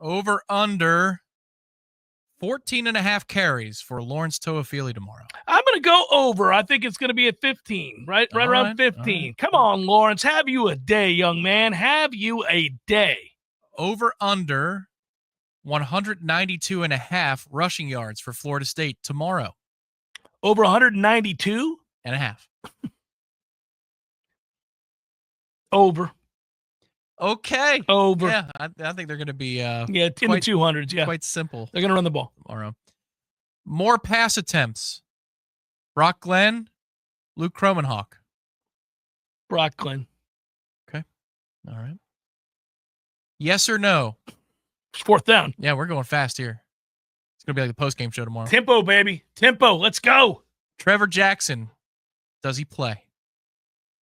Over under 14.5 carries for Lawrence Toafili tomorrow. I'm going to go over. I think it's going to be at 15, right around 15. Right. Come on, Lawrence. Have you a day, young man. Have you a day. Over under 192.5 rushing yards for Florida State tomorrow. Over 192.5. Over. Okay. Over. Yeah, I think they're going to be in the 200s. Yeah, quite simple. They're going to run the ball tomorrow. More pass attempts. Brock Glenn, Luke Kromenhoek. Brock Glenn. Okay. All right. Yes or no? It's fourth down. Yeah, we're going fast here. It's going to be like a post-game show tomorrow. Tempo, baby. Tempo. Let's go. Trevor Jackson. Does he play?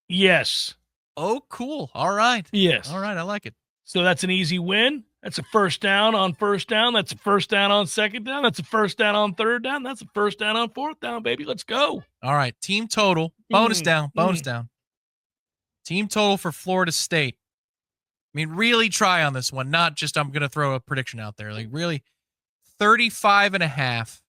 Yes. Oh, cool. All right. Yes. All right. I like it. So that's an easy win. That's a first down on first down. That's a first down on second down. That's a first down on third down. That's a first down on fourth down, baby. Let's go. All right. Team total. Bonus down. Team total for Florida State. I mean, really try on this one. Not just I'm going to throw a prediction out there. Like, really, 35.5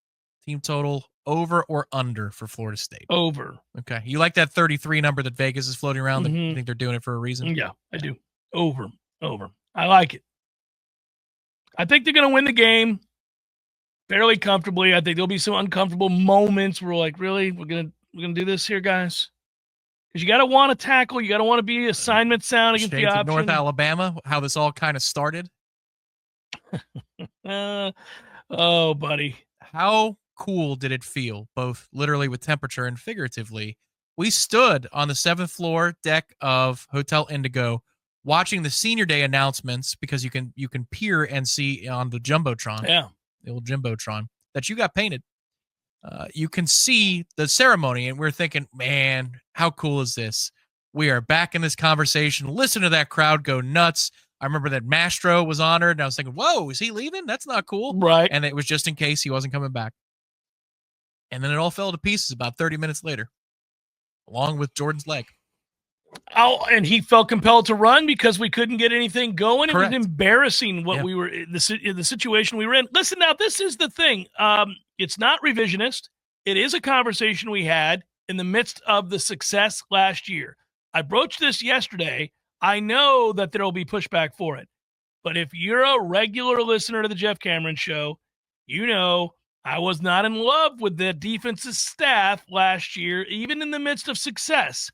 team total. Over or under for Florida State? Over. Okay. You like that 33 number that Vegas is floating around? Mm-hmm. You think they're doing it for a reason? Yeah, I do. Over. I like it. I think they're going to win the game fairly comfortably. I think there'll be some uncomfortable moments where we're like, really? We're going to do this here, guys? Because you got to want to tackle. You got to want to be assignment sound against the option. North Alabama, how this all kind of started. Oh, buddy. How cool did it feel, both literally with temperature and figuratively? We stood on the 7th floor deck of Hotel Indigo watching the senior day announcements because you can peer and see on the Jumbotron. Yeah. The old Jumbotron that you got painted. You can see the ceremony, and we're thinking, man, how cool is this? We are back in this conversation. Listen to that crowd go nuts. I remember that Mastro was honored, and I was thinking, whoa, is he leaving? That's not cool. Right. And it was just in case he wasn't coming back. And then it all fell to pieces about 30 minutes later, along with Jordan's leg. Oh, and he felt compelled to run because we couldn't get anything going. Correct. It was embarrassing what we were the situation we were in. Listen, now, this is the thing. It's not revisionist. It is a conversation we had in the midst of the success last year. I broached this yesterday. I know that there will be pushback for it. But if you're a regular listener to the Jeff Cameron Show, you know I was not in love with the defensive staff last year, even in the midst of success.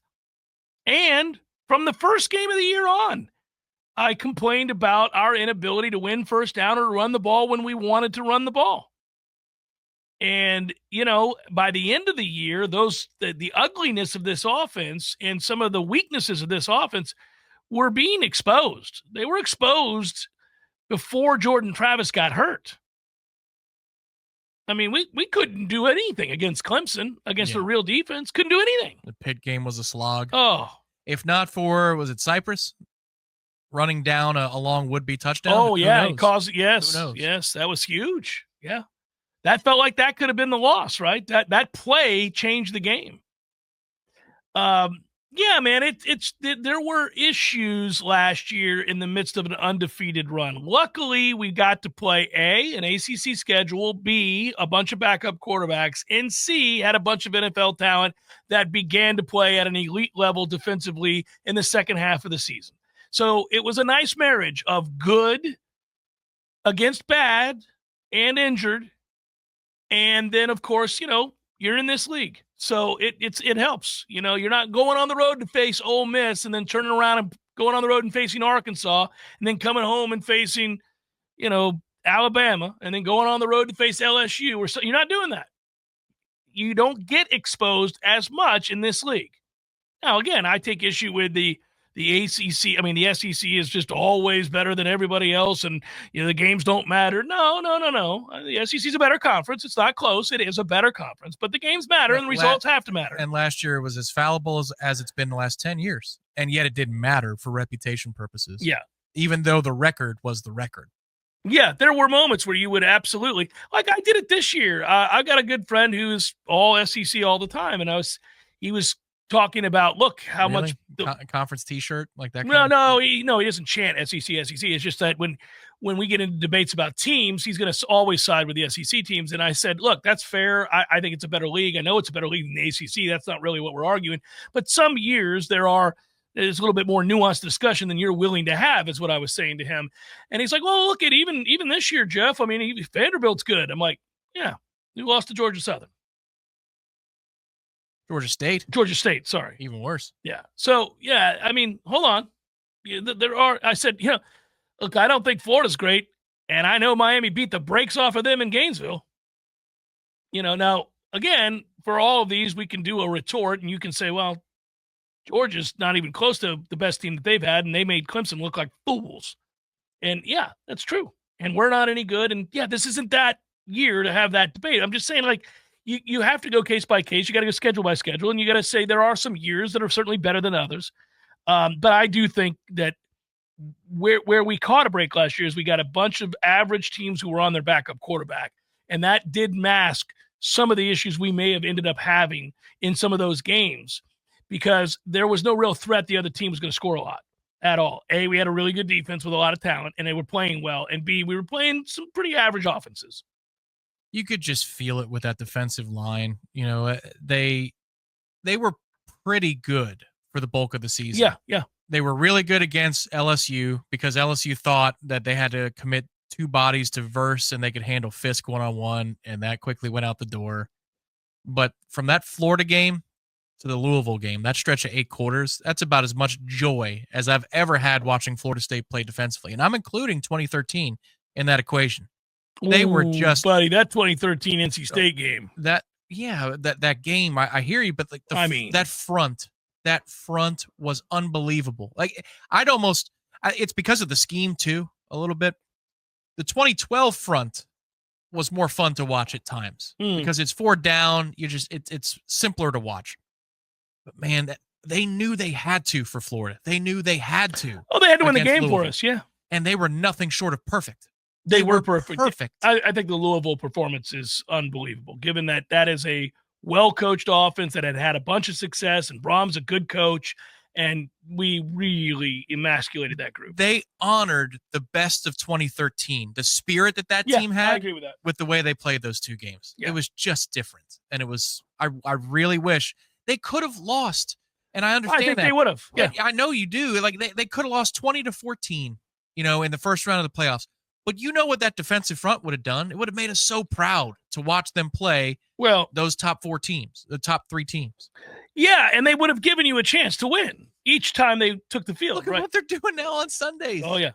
And from the first game of the year on, I complained about our inability to win first down or run the ball when we wanted to run the ball. And, you know, by the end of the year, the ugliness of this offense and some of the weaknesses of this offense were being exposed. They were exposed before Jordan Travis got hurt. I mean, we couldn't do anything against Clemson, against the real defense. Couldn't do anything. The Pitt game was a slog. Oh. If not for, was it Cypress running down a long would-be touchdown? Oh, yeah. It caused, yes, that was huge. Yeah. That felt like that could have been the loss, right? That play changed the game. Yeah, man, there were issues last year in the midst of an undefeated run. Luckily, we got to play A, an ACC schedule, B, a bunch of backup quarterbacks, and C, had a bunch of NFL talent that began to play at an elite level defensively in the second half of the season. So it was a nice marriage of good against bad and injured. And then, of course, you know, you're in this league. So it helps. You know, you're not going on the road to face Ole Miss and then turning around and going on the road and facing Arkansas and then coming home and facing, you know, Alabama and then going on the road to face LSU. You're not doing that. You don't get exposed as much in this league. Now, again, I take issue with the ACC. I mean, the SEC is just always better than everybody else, and you know the games don't matter. No. The SEC is a better conference. It's not close. It is a better conference, but the games matter, and the results have to matter. And last year it was as fallible as it's been the last 10 years, and yet it didn't matter for reputation purposes. Yeah, even though the record was the record. Yeah, there were moments where you would absolutely, like I did it this year. I got a good friend who's all SEC all the time, and he was talking about, look, how Really? much Conference T-shirt like that. No, he doesn't chant SEC. It's just that when we get into debates about teams, he's going to always side with the SEC teams. And I said, look, that's fair. I think it's a better league. I know it's a better league than the ACC. That's not really what we're arguing. But some years there's a little bit more nuanced discussion than you're willing to have, is what I was saying to him. And he's like, well, look at even this year, Jeff. I mean, Vanderbilt's good. I'm like, yeah, we lost to Georgia Southern. Georgia State, sorry. Even worse. Yeah. So, yeah, I mean, hold on. I said, look, I don't think Florida's great, and I know Miami beat the brakes off of them in Gainesville. Now, again, for all of these, we can do a retort, and you can say, well, Georgia's not even close to the best team that they've had, and they made Clemson look like fools. And, yeah, that's true. And we're not any good, and, yeah, this isn't that year to have that debate. I'm just saying, like, you have to go case by case. You got to go schedule by schedule, and you got to say there are some years that are certainly better than others. But I do think that where we caught a break last year is we got a bunch of average teams who were on their backup quarterback, and that did mask some of the issues we may have ended up having in some of those games because there was no real threat the other team was going to score a lot at all. A, we had a really good defense with a lot of talent, and they were playing well, and B, we were playing some pretty average offenses. You could just feel it with that defensive line. They were pretty good for the bulk of the season. Yeah. They were really good against LSU because LSU thought that they had to commit two bodies to Verse and they could handle Fisk one-on-one, and that quickly went out the door. But from that Florida game to the Louisville game, that stretch of 8 quarters, that's about as much joy as I've ever had watching Florida State play defensively. And I'm including 2013 in that equation. They were just, buddy, that 2013 NC State game. That game. I hear you, but like that front was unbelievable. Like it's because of the scheme too, a little bit. The 2012 front was more fun to watch at times because it's 4 down. It's simpler to watch. But man, they knew they had to for Florida. They knew they had to. Oh, they had to win the game Louisville. For us, yeah. And they were nothing short of perfect. They were perfect. I think the Louisville performance is unbelievable, given that is a well-coached offense that had a bunch of success, and Brahm's a good coach, and we really emasculated that group. They honored the best of 2013, the spirit that team had. I agree with that. With the way they played those 2 games. Yeah. It was just different, and it was. I really wish they could have lost, and I understand that. I think they would have. Yeah, I know you do. Like they could have lost 20-14, in the first round of the playoffs. But you know what that defensive front would have done? It would have made us so proud to watch them play those top 4 teams, the top 3 teams. Yeah, and they would have given you a chance to win each time they took the field. Look at what they're doing now on Sundays. Oh, yeah.